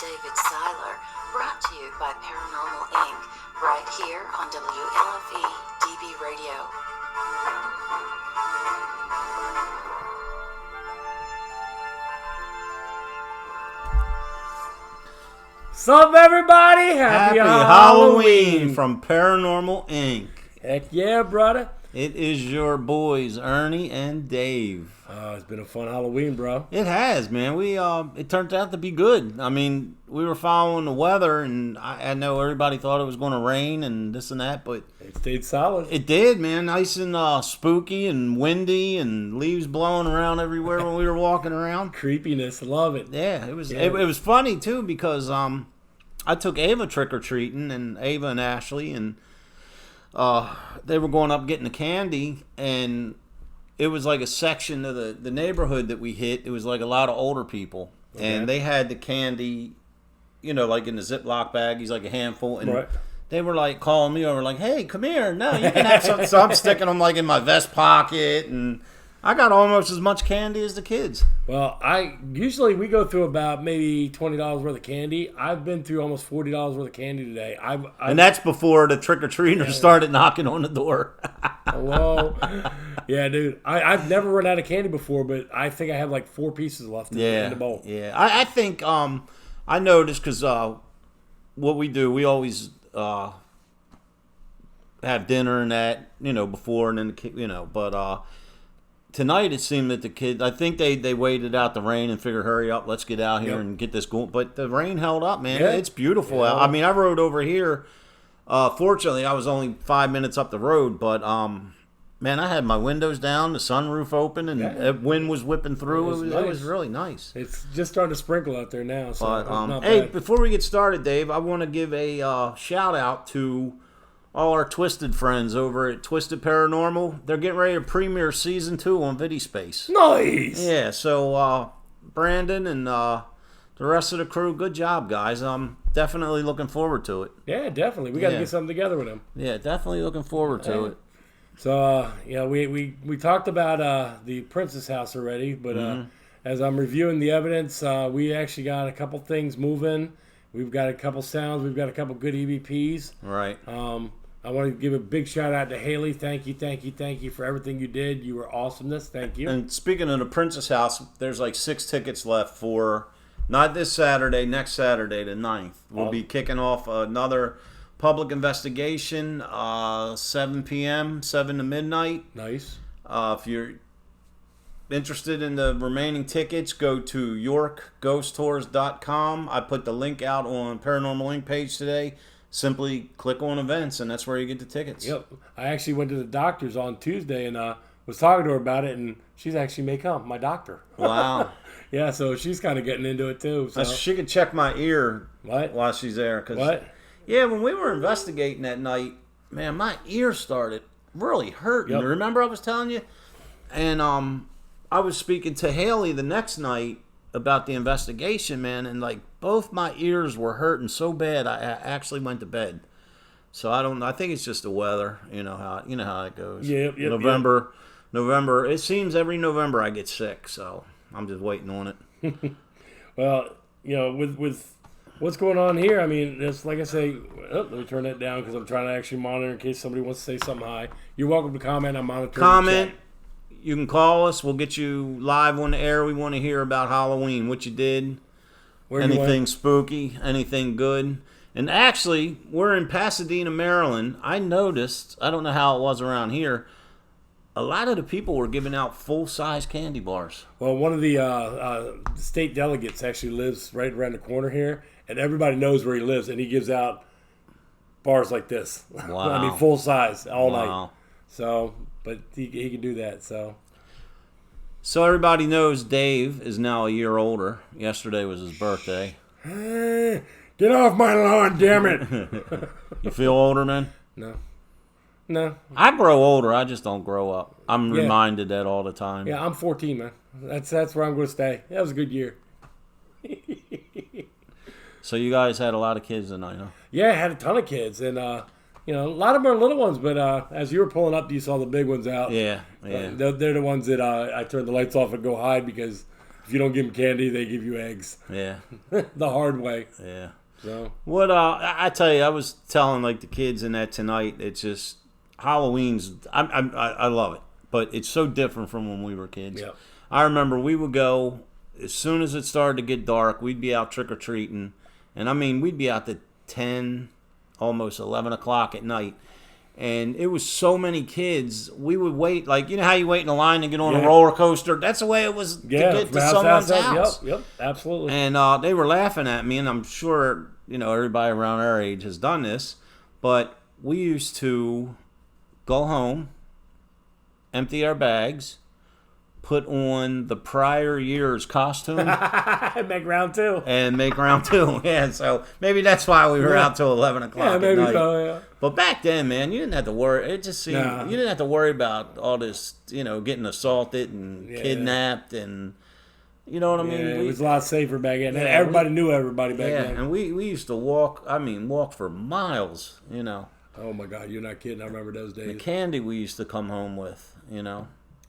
David Seiler, brought to you by Paranormal Inc., right here on WLFE DB Radio. Sup, everybody? Happy Halloween from Paranormal Inc. Heck yeah, brother. It is your boys, Ernie and Dave. Oh, it's been a fun Halloween, bro. It has, man. It turned out to be good. I mean, we were following the weather, and I know everybody thought it was going to rain and this and that, but It stayed solid. it did, man. Nice and spooky and windy and leaves blowing around everywhere when we were walking around. Creepiness, love it. Yeah, it was. Yeah. It was funny too because I took Ava trick or treating, and Ava and Ashley, and they were going up getting the candy, and it was like a section of the neighborhood that we hit. It was like a lot of older people, and they had the candy, like in the Ziploc baggies, like a handful, and Right. they were like calling me over, like, "Hey, come here, no, you can have something." So I'm sticking them like in my vest pocket, and I got almost as much candy as the kids. Well, usually we go through about maybe $20 worth of candy. I've been through almost $40 worth of candy today. And that's before the trick-or-treaters started knocking on the door. Whoa. Yeah, dude. I've never run out of candy before, but I think I have like 4 pieces left in the bowl. Yeah. I think I noticed because what we do, we always have dinner and that, before and then, but tonight it seemed that the kids, I think they waited out the rain and figured, hurry up, let's get out here and get this going. But the rain held up, man. Yeah. It's beautiful Yeah. out. I mean, I rode over here. Fortunately, I was only 5 minutes up the road, but man, I had my windows down, the sunroof open, and wind was whipping through. It was really nice. It's just starting to sprinkle out there now. So But it's not hey, bad. before we get started, Dave, I want to give a shout out to all our Twisted friends over at Twisted Paranormal. They're getting ready to premiere season 2 on VidiSpace. Nice. Yeah, so Brandon and the rest of the crew, good job, guys. I'm definitely looking forward to it. Yeah, definitely. We got to Yeah. get something together with them. Yeah, definitely looking forward to it. So, we talked about the Princess House already, but as I'm reviewing the evidence, we actually got a couple things moving. We've got a couple sounds. We've got a couple good EVPs. Right. I want to give a big shout out to Haley. Thank you for everything you did. You were awesomeness. Thank you. And speaking of the Princess House, there's like 6 tickets left for not this Saturday, next Saturday, the 9th. We'll be kicking off another public investigation, 7 p.m., 7 to midnight. Nice. If you're interested in the remaining tickets, go to YorkGhostTours.com. I put the link out on Paranormal Inc. page today. Simply click on events, and that's where you get the tickets. Yep. I actually went to the doctor's on Tuesday and was talking to her about it, and she's actually may come, my doctor. Wow. Yeah, so she's kind of getting into it too. So. She could check my ear while she's there. What? Yeah, when we were investigating that night, man, my ear started really hurting. Yep. Remember I was telling you? And I was speaking to Haley the next night about the investigation, man, and like both my ears were hurting so bad I actually went to bed. So I don't know. I think it's just the weather. You know how it goes. Yep, November. It seems every November I get sick, so I'm just waiting on it. Well, with what's going on here, I mean, it's like I say, let me turn that down because I'm trying to actually monitor in case somebody wants to say something high. You're welcome to comment. I'm monitoring. Comment. the chat. You can call us. We'll get you live on the air. We want to hear about Halloween, what you did, Where you anything went. spooky, anything good. And actually, we're in Pasadena, Maryland. I noticed, I don't know how it was around here, a lot of the people were giving out full-size candy bars. Well, one of the state delegates actually lives right around the corner here, and everybody knows where he lives, and he gives out bars like this. Wow. I mean, full size all Wow. night. So, but he can do that. So, everybody knows Dave is now a year older. Yesterday was his birthday. get off my lawn, damn it! You feel older, man? No. I grow older. I just don't grow up. I'm Yeah. reminded that all the time. Yeah, I'm 14, man. That's where I'm going to stay. That was a good year. So you guys had a lot of kids tonight, huh? Yeah, I had a ton of kids, and a lot of them are little ones. But as you were pulling up, you saw the big ones out. Yeah. They're the ones that I turned the lights off and go hide because If you don't give them candy, they give you eggs. Yeah. The hard way. Yeah. So What I tell you, I was telling like the kids in that tonight. It's just Halloween's. I love it, but it's so different from when we were kids. yeah. I remember we would go as soon as it started to get dark. We'd be out trick or treating, and I mean we'd be out to 10, almost 11 o'clock at night. And it was so many kids. We would wait, like, you know how you wait in a line to get on a roller coaster? That's the way it was to get to someone's house. Yep, absolutely. And they were laughing at me, and I'm sure, everybody around our age has done this. But we used to go home, empty our bags, put on the prior year's costume. Make round two. And make round two. Yeah, so maybe that's why we were out till 11 o'clock Yeah, maybe at night. so, yeah. But back then, man, you didn't have to worry. It just seemed you didn't have to worry about all this, getting assaulted and kidnapped, and you know what I mean. Yeah, it was a lot safer back then. And everybody knew everybody back then. And we used to walk. I mean, walk for miles. Oh my God, you're not kidding. I remember those days. The candy we used to come home with.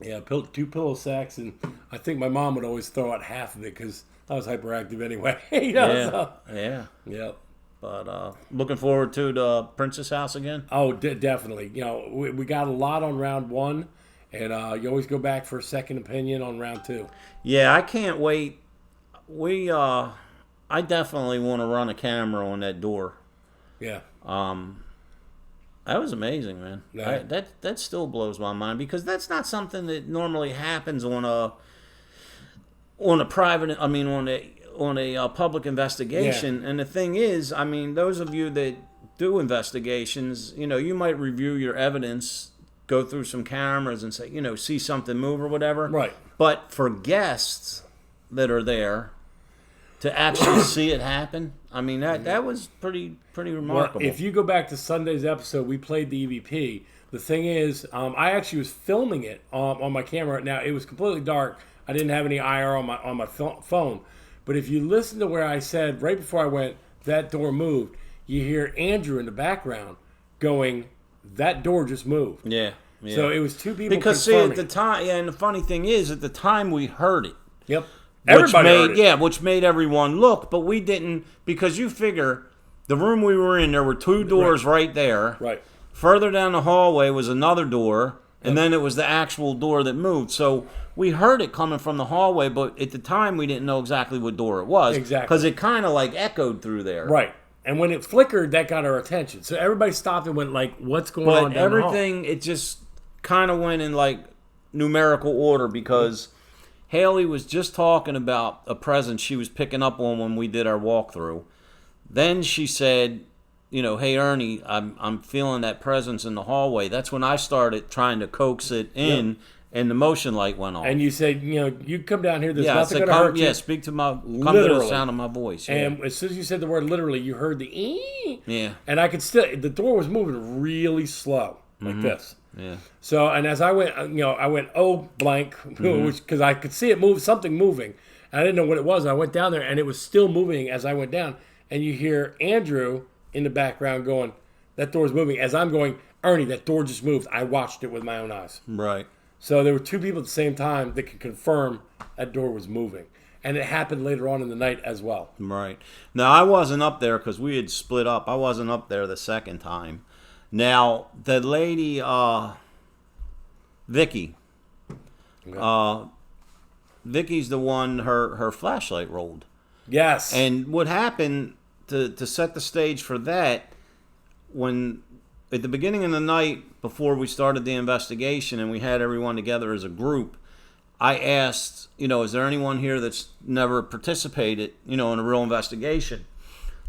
Yeah, 2 pillow sacks, and I think my mom would always throw out half of it because I was hyperactive anyway. Yeah. Yep. But looking forward to the Princess House again. Oh, definitely. We got a lot on round 1, and you always go back for a second opinion on round 2. Yeah, I can't wait. I definitely want to run a camera on that door. Yeah. That was amazing, man. Yeah. That still blows my mind because that's not something that normally happens on a private. I mean, on a public investigation. Yeah. And the thing is, I mean, those of you that do investigations, you might review your evidence, go through some cameras, and say, see something move or whatever. Right. But for guests that are there to actually see it happen, I mean, that was pretty remarkable. Well, if you go back to Sunday's episode, we played the EVP. The thing is, I actually was filming it on my camera. Now, it was completely dark. I didn't have any IR on my phone. But if you listen to where I said, right before I went, that door moved, you hear Andrew in the background going, that door just moved. Yeah. So it was 2 people because confirming. See, at the time, and the funny thing is, at the time we heard it. Yep. Everybody heard it. Yeah, which made everyone look, but we didn't, because you figure the room we were in, there were 2 doors right there. Right. Further down the hallway was another door, and then it was the actual door that moved. So we heard it coming from the hallway, but at the time we didn't know exactly what door it was. Exactly. Because it kind of like echoed through there. Right. And when it flickered, that got our attention. So everybody stopped and went like, what's going on down the hall? But everything, it just kind of went in like numerical order because Haley was just talking about a presence she was picking up on when we did our walkthrough. Then she said, hey Ernie, I'm feeling that presence in the hallway. That's when I started trying to coax it in, and the motion light went off. And you said, you come down here. There's nothing going to hurt you. Yeah, come to the sound of my voice. Yeah. And as soon as you said the word literally, you heard the ee. Yeah. And I could still, the door was moving really slow, like this. Yeah. So, and as I went, I went, oh, blank, because I could see it move, something moving. And I didn't know what it was. I went down there, and it was still moving as I went down. And you hear Andrew in the background going, that door's moving. As I'm going, Ernie, that door just moved. I watched it with my own eyes. Right. So there were 2 people at the same time that could confirm that door was moving. And it happened later on in the night as well. Right. Now, I wasn't up there because we had split up. I wasn't up there the second time. Now, the lady, Vicky, Vicky's the one, her flashlight rolled. Yes. And what happened, to set the stage for that, when at the beginning of the night, before we started the investigation and we had everyone together as a group, I asked, is there anyone here that's never participated, in a real investigation?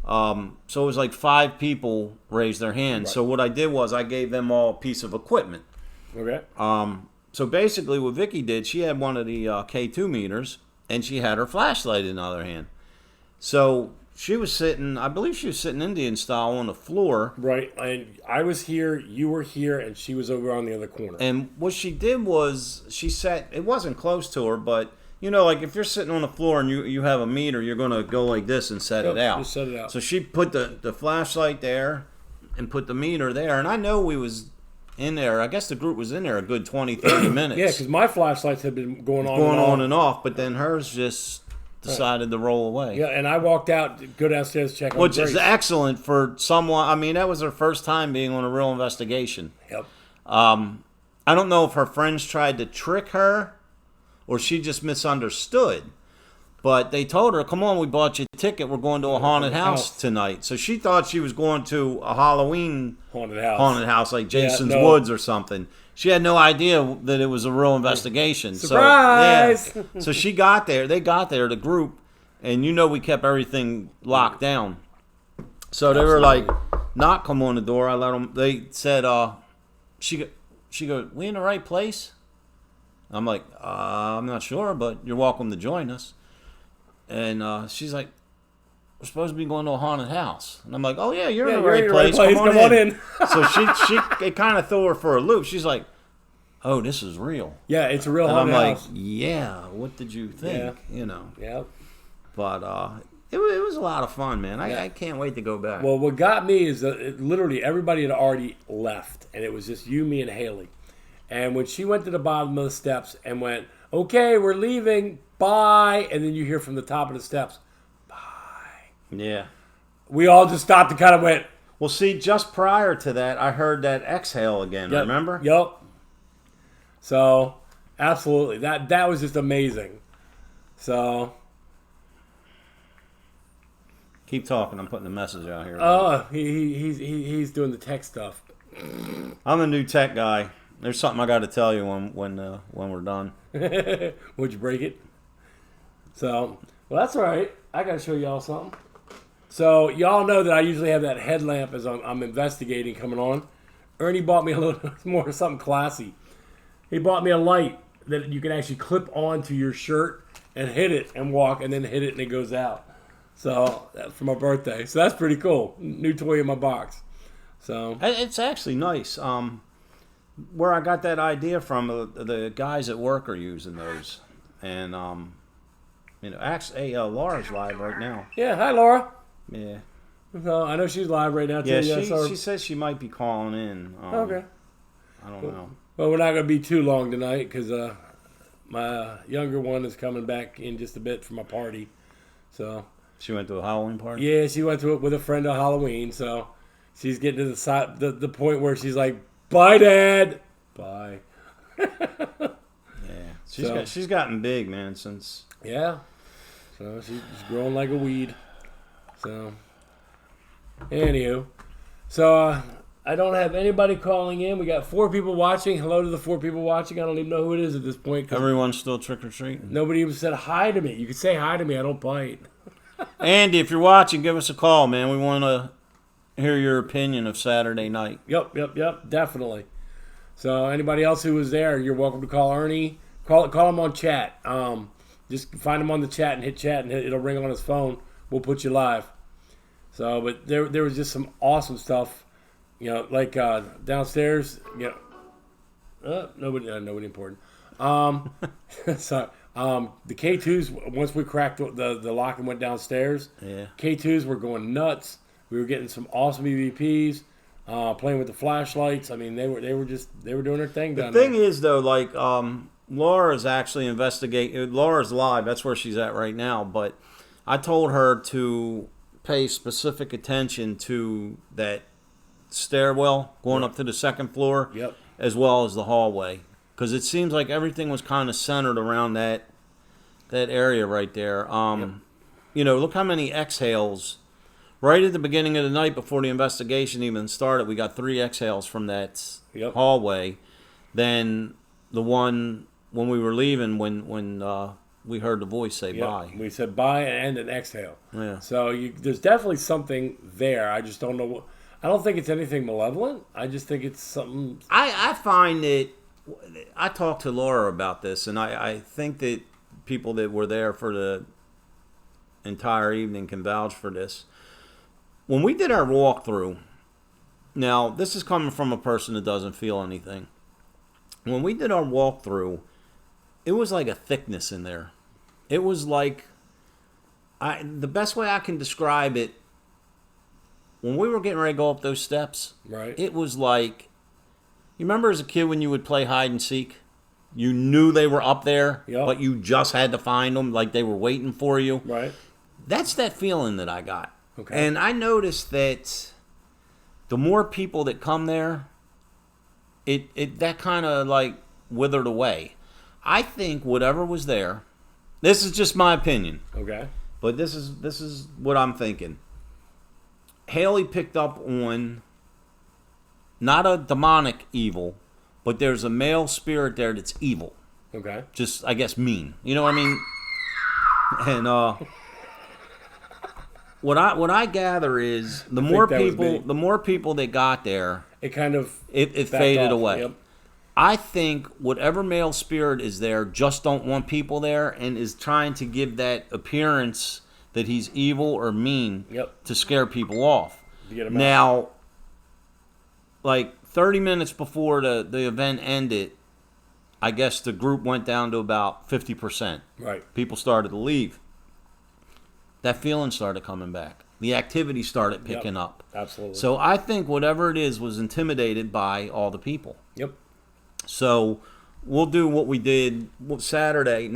So it was like 5 people raised their hands. Right. So what I did was I gave them all a piece of equipment. Okay. So basically what Vicky did, she had one of the K2 meters, and she had her flashlight in the other hand. So she was sitting, I believe she was sitting Indian style on the floor. Right. And I was here, you were here, and she was over on the other corner. And what she did was she sat, it wasn't close to her, but like if you're sitting on the floor and you have a meter, you're going to go like this and set it out. Just set it out. So she put the flashlight there and put the meter there. And I know we was in there. I guess the group was in there a good 20, 30 minutes. Yeah, because my flashlights had been going on and off, but then hers just decided to roll away. Yeah, and I walked out, go downstairs, check on Which Grace. is excellent for someone. I mean, that was her first time being on a real investigation. Yep. I don't know if her friends tried to trick her or she just misunderstood. But they told her, come on, we bought you a ticket. We're going to a haunted house tonight. So she thought she was going to a Halloween haunted house like Jason's Woods or something. She had no idea that it was a real investigation. Surprise! So, yeah. So she got there. They got there, the group. And we kept everything locked down. So they were like, knock them on the door. I let them. They said, she goes, we in the right place? I'm like, I'm not sure, but you're welcome to join us. And she's like, we're supposed to be going to a haunted house. And I'm like, oh, yeah, you're in the right place. Come on in. So it kind of threw her for a loop. She's like, oh, this is real. Yeah, it's a real and haunted house. house. I'm like, yeah, what did you think? Yeah. Yep. But it was a lot of fun, man. I can't wait to go back. Well, what got me is that literally everybody had already left, and it was just you, me, and Haley. And when she went to the bottom of the steps and went, okay, we're leaving, bye, and then you hear from the top of the steps, bye. Yeah. We all just stopped and kind of went. Well, see, just prior to that, I heard that exhale again, remember? Yep. So, absolutely. That was just amazing. So. Keep talking. I'm putting a message out here. Oh, he's doing the tech stuff. I'm a new tech guy. There's something I got to tell you when we're done. Would you break it? So, well, that's all right. I got to show y'all something. So, y'all know that I usually have that headlamp as I'm investigating coming on. Ernie bought me a little more something classy. He bought me a light that you can actually clip onto your shirt and hit it and walk and then hit it and it goes out. So, that's for my birthday. So, that's pretty cool. New toy in my box. So, it's actually nice. Where I got that idea from, the guys at work are using those. And, actually, Laura's live right now. Yeah, hi, Laura. Yeah. So, I know she's live right now, too. Yeah, she says she might be calling in. Okay. I don't know. Well, we're not going to be too long tonight because my younger one is coming back in just a bit for my party. So she went to a Halloween party? Yeah, she went to it with a friend on Halloween. So she's getting to the point where she's like, bye, Dad. Bye. Yeah. She's gotten big, man, since... Yeah. So she's growing like a weed. So, anywho. So, I don't have anybody calling in. We got 4 people watching. Hello to the 4 people watching. I don't even know who it is at this point. Everyone's still trick-or-treating? Nobody even said hi to me. You can say hi to me. I don't bite. Andy, if you're watching, give us a call, man. We want to hear your opinion of Saturday night. Yep. Definitely. So, anybody else who was there, you're welcome to call Ernie. Call him on chat. Just find him on the chat and hit chat, and it'll ring on his phone. We'll put you live. So, but there was just some awesome stuff, like downstairs. Nobody important. Sorry. The K2s, once we cracked the lock and went downstairs, K2s were going nuts. We were getting some awesome EVPs, playing with the flashlights. I mean, they were doing their thing down there. The thing is, though, like Laura's actually investigating. Laura's live. That's where she's at right now. But I told her to pay specific attention to that stairwell going up to the second floor, as well as the hallway, because it seems like everything was kind of centered around that area right there. Look how many exhales right at the beginning of the night before the investigation even started. We got 3 exhales from that hallway. Then the one when we were leaving, when we heard the voice say bye. We said bye and an exhale. Yeah. So there's definitely something there. I just don't know. I don't think it's anything malevolent. I just think it's something. I find that I talked to Laura about this, and I think that people that were there for the entire evening can vouch for this. When we did our walkthrough, now this is coming from a person that doesn't feel anything. When we did our walkthrough, it was like a thickness in there. It was like, the best way I can describe it, when we were getting ready to go up those steps, right, it was like You remember as a kid when you would play hide and seek? You knew they were up there, Yep. but you just had to find them, like they were waiting for you. Right. That's that feeling that I got. Okay. And I noticed that the more people that come there, it that kind of like withered away. I think whatever was there, this is just my opinion, Okay. but this is what I'm thinking. Haley picked up on not a demonic evil, but there's a male spirit there that's evil. Okay. Just, I guess, mean. You know what I mean? And what I gather is the more people that got there, It kind of it backed faded off. away. Yep. I think whatever male spirit is there just don't want people there and is trying to give that appearance that he's evil or mean Yep. to scare people off. To get 'em out. Now, like 30 minutes before the event ended, I guess the group went down to about 50%. Right. People started to leave. That feeling started coming back. The activity started picking up. Absolutely. So I think whatever it is was intimidated by all the people. Yep. So we'll do what we did next Saturday,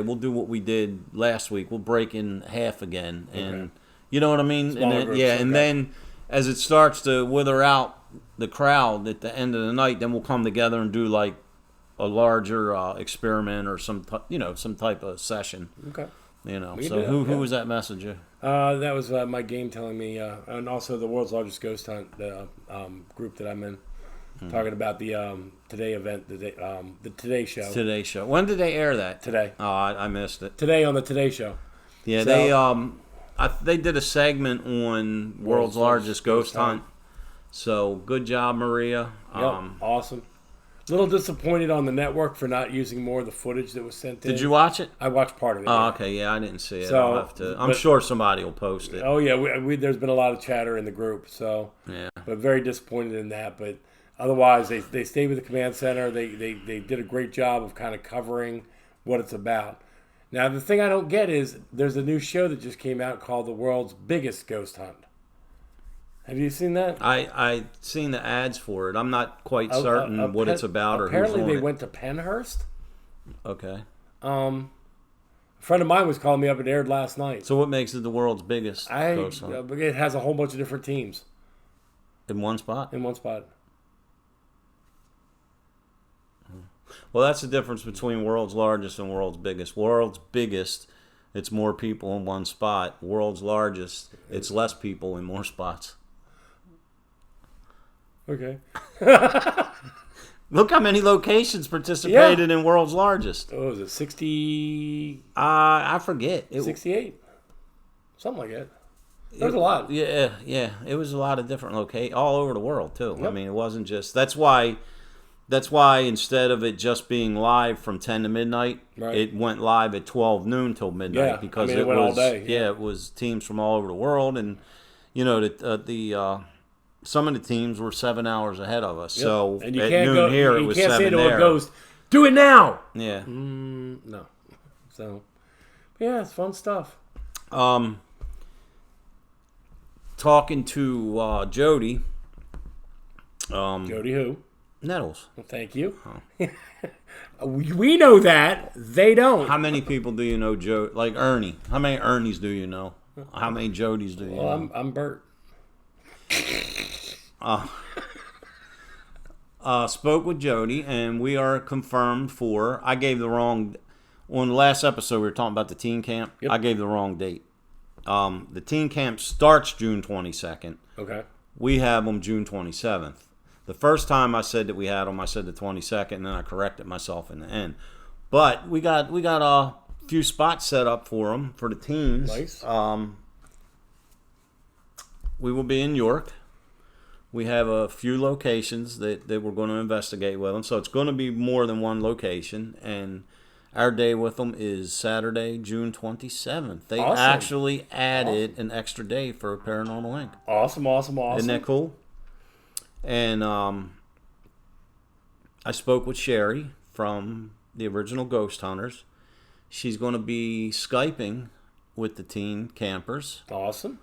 we'll do what we did last week. We'll break in half again. And Okay. you know what I mean? Smaller And then, groups, and okay. then as it starts to wither out the crowd at the end of the night, then we'll come together and do like a larger experiment or some type of session. Okay. You know. We can So do that, who yeah. was that messenger? That was my game telling me, and also the world's largest ghost hunt, the group that I'm in, talking about the Today event, the Today show. Today Show. When did they air that? Today. Oh, I missed it. Today on the Today show. Yeah, So- they did a segment on World's Largest Ghost Hunt. So good job, Maria. Yep. Awesome. A little disappointed on the network for not using more of the footage that was sent in. Did you watch it? I watched part of it. Oh, yeah. okay. Yeah, I didn't see it. So, I'll have to. I'm but- sure somebody will post it. Oh yeah, there's been a lot of chatter in the group, so Yeah. but very disappointed in that. But otherwise, they stayed with the command center. They did a great job of kind of covering what it's about. Now the thing I don't get is there's a new show that just came out called The World's Biggest Ghost Hunt. Have you seen that? I seen the ads for it. I'm not quite certain what it's about or who's apparently on they it. went to Penhurst. Okay. A friend of mine was calling me up. It aired last night. So what makes it the world's biggest ghost hunt? It has a whole bunch of different teams In one spot? in one spot. Well, that's the difference between world's largest and world's biggest. World's biggest, it's more people in one spot. World's largest, it's less people in more spots. Okay. Look how many locations participated in World's Largest. What was it? 60, I forget. 68? Something like that. There's a lot. Yeah. It was a lot of different locations all over the world too. I Yep. mean, it wasn't just. That's why instead of it just being live from 10 to midnight, Right. it went live at 12 noon till midnight Yeah, because I mean, it it went all was day, yeah. it was teams from all over the world, and you know the some of the teams were 7 hours ahead of us. Yep. So And you at can't noon go. here, it You was can't 7 say to there. a ghost, "Do it now." Yeah. No. So, yeah, it's fun stuff. Talking to Jody. Jody, who? Nettles. Well, thank you. We know that they don't. How many people do you know, Joe? Like Ernie. How many Ernies do you know? How many Jodies do you Well, know? I'm Bert. Spoke with Jody, and we are confirmed for. I gave the wrong. On the last episode, we were talking about the teen camp. Yep. I gave the wrong date. The teen camp starts June 22nd. Okay. We have them June 27th. The first time I said that we had them, I said the 22nd, and then I corrected myself in the end. But we got a few spots set up for them for the teens. Nice. We will be in York. We have a few locations that we're going to investigate with them. So it's going to be more than one location. And our day with them is Saturday, June 27th. They Awesome. actually added an extra day for Paranormal Inc. Awesome. Isn't that cool? And I spoke with Sherry from the original Ghost Hunters. She's going to be Skyping with the teen campers Awesome.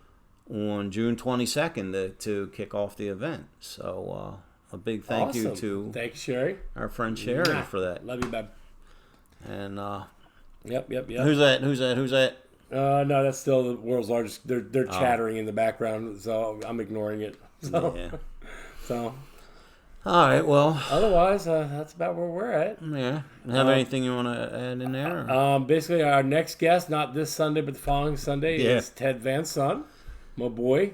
on June 22nd to kick off the event. So a big thank you Awesome. to Thank you, Sherry. our friend Sherry Mwah. for that. Love you, babe. And Yep. who's that? No, that's still the world's largest. They're chattering in the background, so I'm ignoring it. So, Yeah. so All right. Well. otherwise, that's about where we're at. Yeah. Have anything you want to add in there? Basically, our next guest, not this Sunday, but the following Sunday, Yeah. is Ted Van Son, my boy.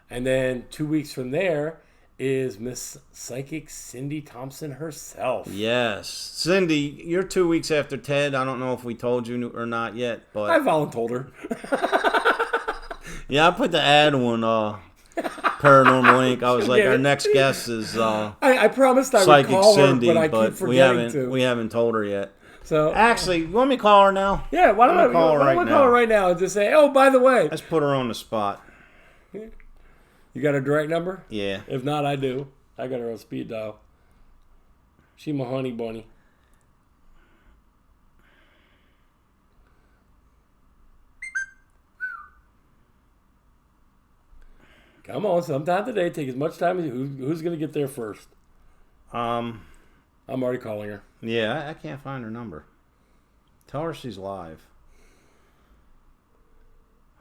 And then 2 weeks from there is Miss Psychic Cindy Thompson herself. Yes, Cindy. You're 2 weeks after Ted. I don't know if we told you or not yet, but I voluntold her. yeah, I put the ad on Paranormal Inc. I was like, Yeah. our next guest is I promised I would Psychic call Cindy, her, but I keep forgetting to. we haven't told her yet. So Actually, you want me to call her now? yeah, why don't I call her right now and just say, oh, by the way, Let's put her on the spot. you got her direct number? Yeah. If not, I do. I got her on speed dial. She my honey bunny. Come on, sometime today. Take as much time as who's going to get there first. I'm already calling her. Yeah, I can't find her number. Tell her she's live.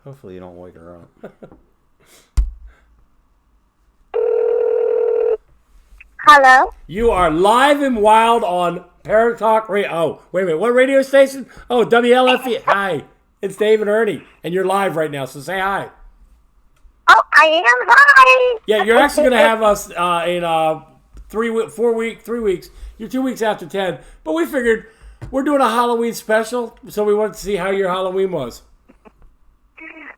Hopefully you don't wake her up. Hello? You are live and wild on Parrot Talk Radio. Oh, wait a minute. What radio station? Oh, WLFE. Hi. It's Dave and Ernie. And you're live right now, so say hi. Oh, I am. Hi. Yeah, you're actually going to have us in 3 weeks. You're 2 weeks after Ted. But we figured we're doing a Halloween special, so we wanted to see how your Halloween was.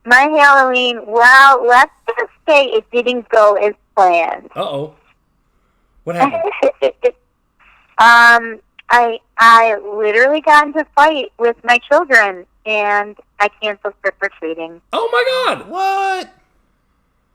My Halloween, well, let's just say it didn't go as planned. Uh-oh. What happened? I literally got into a fight with my children, and I canceled trick-or-treating. Oh, my God. What?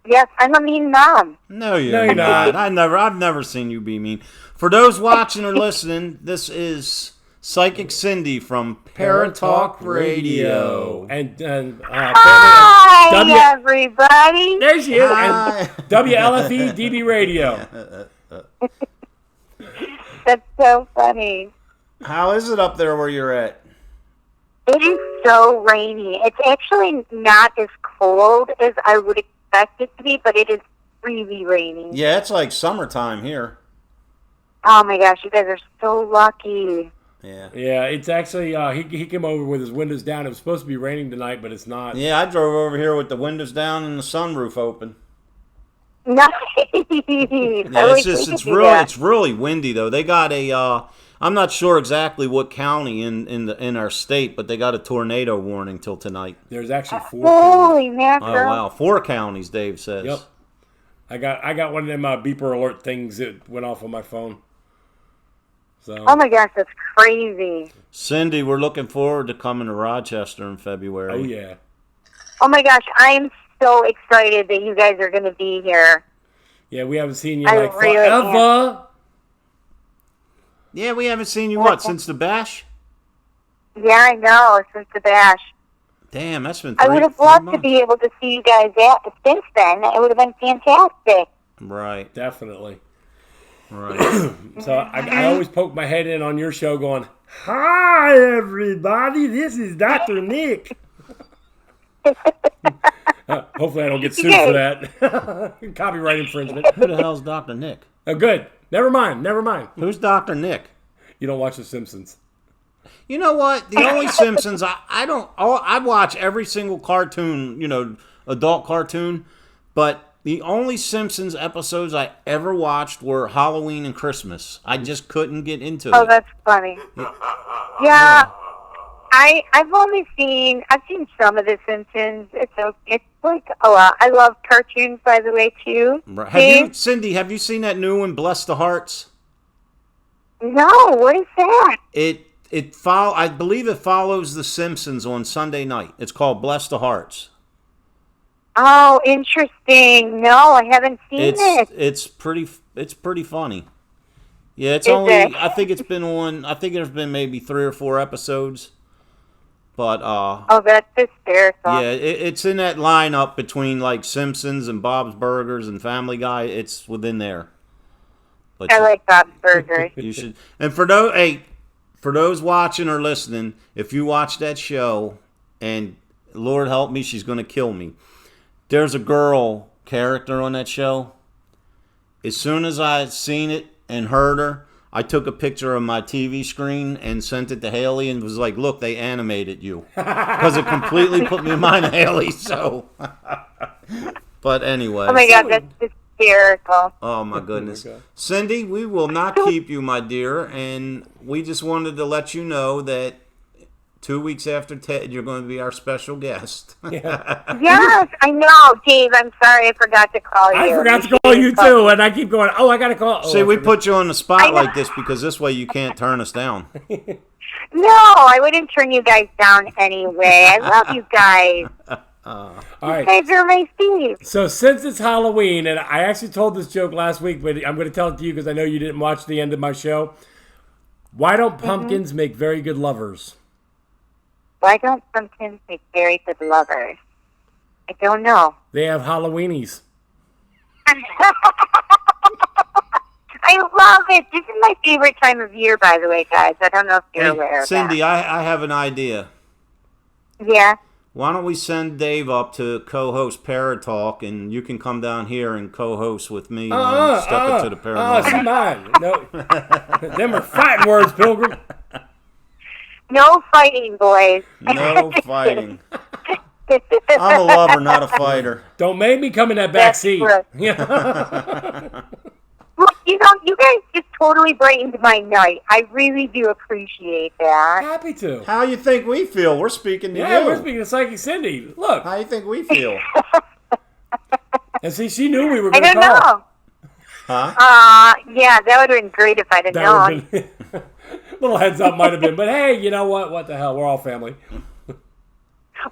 Yes, I'm a mean mom. No, you're not. I've never seen you be mean. For those watching or listening, this is Psychic Cindy from Parrot Talk Radio. And Hi, everybody. there she is. Hi. And WLFE DB Radio. That's so funny. How is it up there where you're at? It is so rainy. It's actually not as cold as I would expect it to be, but it is really rainy. Yeah, it's like summertime here. Oh my gosh, you guys are so lucky. Yeah. Yeah, it's actually, he came over with his windows down. It was supposed to be raining tonight, but it's not. Yeah, I drove over here with the windows down and the sunroof open. Nice. Yeah, it's really windy though. They got a I'm not sure exactly what county in our state, but they got a tornado warning till tonight. There's actually 4 Holy counties. mackerel. Oh wow, 4 counties, Dave says. Yep. I got one of them beeper alert things that went off on my phone. So. Oh my gosh, that's crazy. Cindy, we're looking forward to coming to Rochester in February. Oh yeah. Oh my gosh, I am so excited that you guys are going to be here. Yeah, we haven't seen you I like really forever. Yeah, we haven't seen you since the bash? Yeah, I know, since the bash. Damn, that's been I would have 3 loved months. to be able to see you guys since then. It would have been fantastic. Right. Definitely. Right. So I always poke my head in on your show going, hi, everybody. This is Dr. Nick. Hopefully I don't get sued for that. Copyright infringement. Who the hell's Dr. Nick? Oh, good. Never mind. Who's Dr. Nick? You don't watch The Simpsons. You know what? The only Simpsons I watch every single cartoon, adult cartoon, but the only Simpsons episodes I ever watched were Halloween and Christmas. I just couldn't get into it. Oh, that's funny. Yeah. I've seen some of The Simpsons. It's like a lot. I love cartoons, by the way, too. Cindy, have you seen that new one, Bless the Hearts? No, what is that? I believe it follows The Simpsons on Sunday night. It's called Bless the Hearts. Oh, interesting. No, I haven't seen it. It's pretty funny. Yeah, I think there's been maybe 3 or 4 episodes. But oh, that's hysterical. yeah, it's in that lineup between like Simpsons and Bob's Burgers and Family Guy. It's within there. But I like Bob's Burgers. you should. And for those watching or listening, if you watch that show, and Lord help me, she's going to kill me. There's a girl character on that show. As soon as I seen it and heard her, I took a picture of my TV screen and sent it to Haley and was like, look, they animated you. Because it completely put me in mind of Haley, so. But anyway. Oh my God, that's hysterical. Oh my goodness. Oh my God. Cindy, we will not keep you, my dear, and we just wanted to let you know that 2 weeks after Ted, you're going to be our special guest. Yes, I know, Dave. I'm sorry I forgot to call you. I forgot to call you too, and I keep going, oh, I got to call. See, we put you on the spot like this because this way you can't turn us down. No, I wouldn't turn you guys down anyway. I love you guys. All You right. guys are my Steve. So since it's Halloween, and I actually told this joke last week, but I'm going to tell it to you because I know you didn't watch the end of my show. Why don't pumpkins make very good lovers? Why don't pumpkins make very good lovers? I don't know. They have Halloweenies. I love it. This is my favorite time of year, by the way, guys. I don't know if you're aware of Cindy, that. I have an idea. Yeah. Why don't we send Dave up to co-host Paratalk, and you can come down here and co-host with me on Step Into the Paranormal. She mine. No. Them are fighting words, Pilgrim. No fighting, boys. No fighting. I'm a lover, not a fighter. Don't make me come in that back That's seat. right. Yeah. Look, you guys just totally brightened my night. I really do appreciate that. Happy to. How you think we feel? We're speaking to Yeah, you. we're speaking to Psychic Cindy. Look. How you think we feel? And see, she knew we were I going to don't call. know. Huh? Yeah, that would have been great if I'd have That known. would've been, little heads up might have been, but hey, you know what? What the hell? We're all family.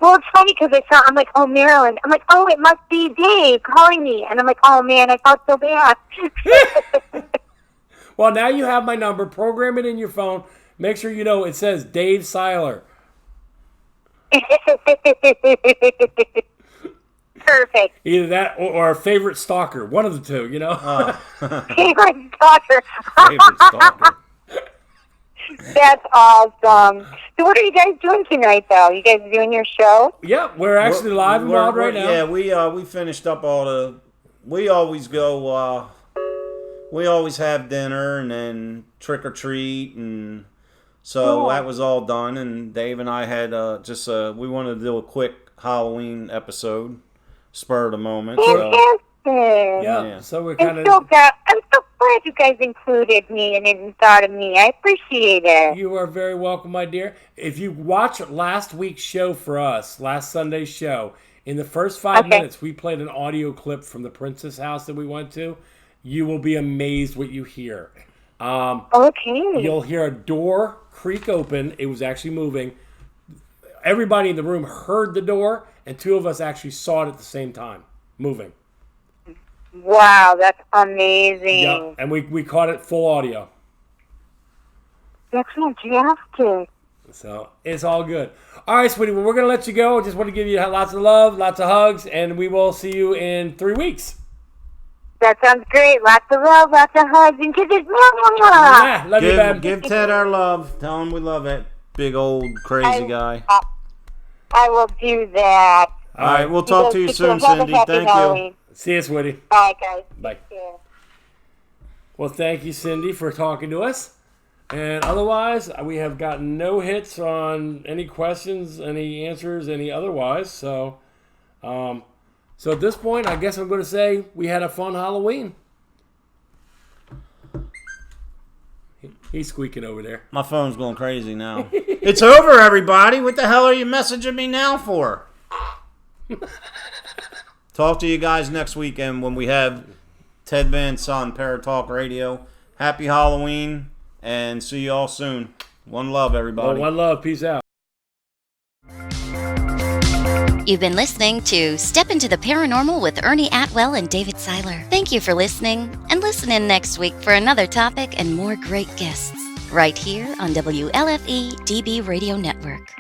Well, it's funny because I'm like, oh, Marilyn. I'm like, oh, it must be Dave calling me. And I'm like, oh, man, I felt so bad. Well, now you have my number. Program it in your phone. Make sure you know it says Dave Seiler. Perfect. Either that or a favorite stalker. One of the two, you know? Favorite daughter. Favorite stalker. That's awesome. So what are you guys doing tonight, though? You guys doing your show? Yep, we're actually live and wild right now. Yeah, we finished up all the. We always go. We always have dinner and then trick or treat, and so that was all done. And Dave and I had we wanted to do a quick Halloween episode, spur of the moment. So, Fantastic. Yeah, so we're kind I'm so of... glad you guys included me and thought of me. I appreciate it. You are very welcome, my dear. If you watch last week's show for us, last Sunday's show, in the first 5 minutes, we played an audio clip from the Princess house that we went to. You will be amazed what you hear. Okay. You'll hear a door creak open. It was actually moving. Everybody in the room heard the door, and two of us actually saw it at the same time, moving. Wow, that's amazing. Yeah, and we caught it full audio. That's fantastic. So it's all good. All right, sweetie. Well, we're going to let you go. I just want to give you lots of love, lots of hugs, and we will see you in 3 weeks. That sounds great. Lots of love, lots of hugs, and kisses. Yeah, love you, babe. give Ted our love. Tell him we love it. Big old crazy guy. I will do that. All right, we'll talk to you soon, Cindy. Thank you. See you, sweetie. Bye, guys. Bye. Yeah. Well, thank you, Cindy, for talking to us. And otherwise, we have gotten no hits on any questions, any answers, any otherwise. So, so at this point, I guess I'm going to say we had a fun Halloween. He's squeaking over there. My phone's going crazy now. It's over, everybody. What the hell are you messaging me now for? Talk to you guys next weekend when we have Ted Van Son, Paratalk Radio. Happy Halloween, and see you all soon. One love, everybody. Well, one love. Peace out. You've been listening to Step Into the Paranormal with Ernie Atwell and David Seiler. Thank you for listening, and listen in next week for another topic and more great guests, right here on WLFE DB Radio Network.